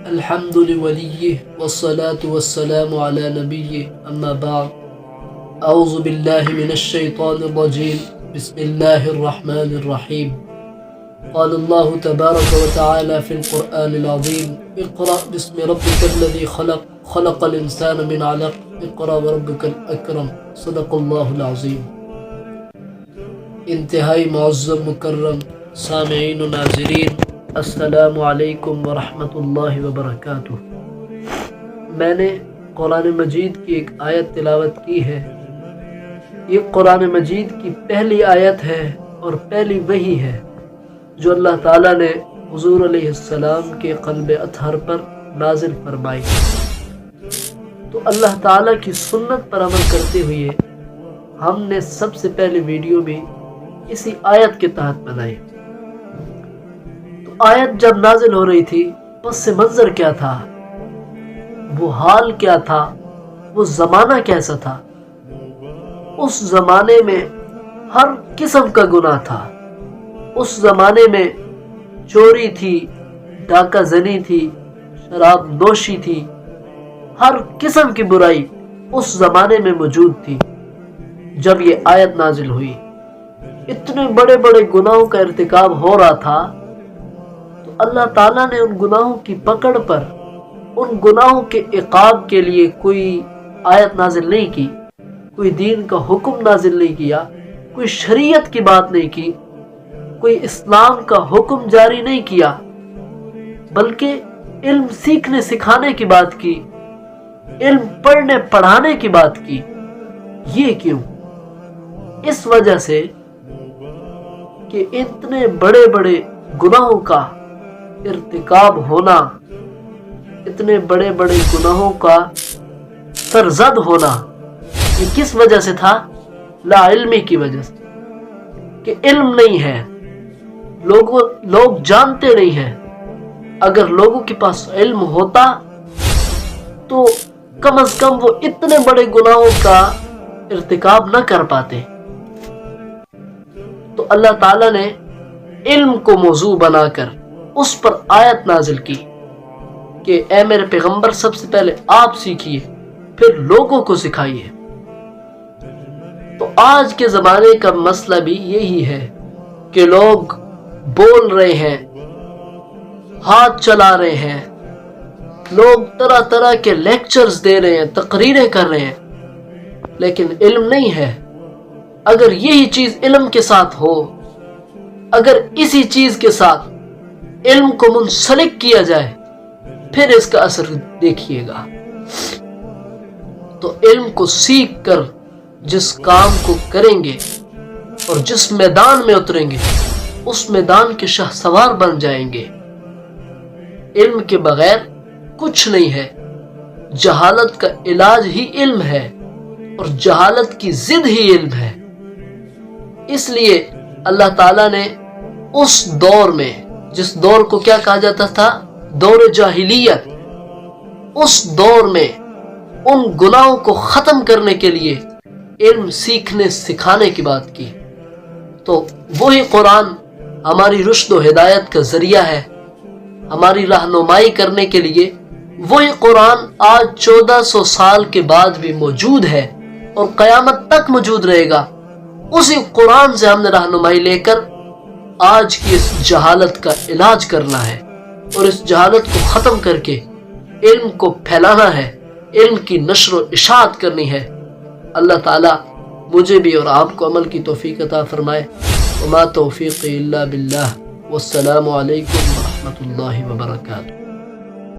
الحمد لوليه والصلاة والسلام على نبيه أما بعد أعوذ بالله من الشيطان الرجيم بسم الله الرحمن الرحيم قال الله تبارك وتعالى في القرآن العظيم اقرأ باسم ربك الذي خلق الإنسان من علق اقرأ وربك الأكرم صدق الله العظيم۔ انتہائی معظم مکرم سامعین و ناظرین، السلام علیکم ورحمۃ اللہ وبرکاتہ۔ میں نے قرآن مجید کی ایک آیت تلاوت کی ہے۔ یہ قرآن مجید کی پہلی آیت ہے اور پہلی وحی ہے جو اللہ تعالیٰ نے حضور علیہ السلام کے قلب اطہر پر نازل فرمائی۔ تو اللہ تعالیٰ کی سنت پر عمل کرتے ہوئے ہم نے سب سے پہلے ویڈیو بھی اسی آیت کے تحت بنائی۔ تو آیت جب نازل ہو رہی تھی پس منظر کیا تھا، وہ حال کیا تھا، وہ زمانہ کیسا تھا؟ اس زمانے میں ہر قسم کا گناہ تھا۔ اس زمانے میں چوری تھی، ڈاکہ زنی تھی، شراب نوشی تھی، ہر قسم کی برائی اس زمانے میں موجود تھی۔ جب یہ آیت نازل ہوئی، اتنے بڑے بڑے گناہوں کا ارتکاب ہو رہا تھا، تو اللہ تعالیٰ نے ان گناہوں کی پکڑ پر، ان گناہوں کے عقاب کے لیے کوئی آیت نازل نہیں کی، کوئی دین کا حکم نازل نہیں کیا، کوئی شریعت کی بات نہیں کی، کوئی اسلام کا حکم جاری نہیں کیا، بلکہ علم سیکھنے سکھانے کی بات کی، علم پڑھنے پڑھانے کی بات کی۔ یہ کیوں؟ اس وجہ سے کہ اتنے بڑے بڑے گناہوں کا ارتکاب ہونا، اتنے بڑے بڑے گناہوں کا سرزد ہونا، یہ کس وجہ سے تھا؟ لا علمی کی وجہ سے، کہ علم نہیں ہے، لوگ جانتے نہیں ہیں۔ اگر لوگوں کے پاس علم ہوتا تو کم از کم وہ اتنے بڑے گناہوں کا ارتکاب نہ کر پاتے۔ تو اللہ تعالیٰ نے علم کو موضوع بنا کر اس پر آیت نازل کی کہ اے میرے پیغمبر، سب سے پہلے آپ سیکھیے، پھر لوگوں کو سکھائیے۔ تو آج کے زمانے کا مسئلہ بھی یہی ہے کہ لوگ بول رہے ہیں، ہاتھ چلا رہے ہیں، لوگ طرح طرح کے لیکچرز دے رہے ہیں، تقریریں کر رہے ہیں، لیکن علم نہیں ہے۔ اگر یہی چیز علم کے ساتھ ہو، اگر اسی چیز کے ساتھ علم کو منسلک کیا جائے، پھر اس کا اثر دیکھیے گا۔ تو علم کو سیکھ کر جس کام کو کریں گے اور جس میدان میں اتریں گے، اس میدان کے شاہ سوار بن جائیں گے۔ علم کے بغیر کچھ نہیں ہے۔ جہالت کا علاج ہی علم ہے اور جہالت کی ضد ہی علم ہے۔ اس لیے اللہ تعالیٰ نے اس دور میں، جس دور کو کیا کہا جاتا تھا؟ دور جاہلیت، اس دور میں ان گناہوں کو ختم کرنے کے لیے علم سیکھنے سکھانے کی بات کی۔ تو وہی قرآن ہماری رشد و ہدایت کا ذریعہ ہے، ہماری رہنمائی کرنے کے لیے وہی قرآن آج 1400 سال کے بعد بھی موجود ہے اور قیامت تک موجود رہے گا۔ اسی قرآن سے ہم نے رہنمائی لے کر آج کی اس جہالت کا علاج کرنا ہے اور اس جہالت کو ختم کر کے علم کو پھیلانا ہے، علم کی نشر و اشاعت کرنی ہے۔ اللہ تعالیٰ مجھے بھی اور آپ کو عمل کی توفیق عطا فرمائے۔ وما توفیقی الا باللہ، والسلام علیکم ورحمۃ اللہ وبرکاتہ۔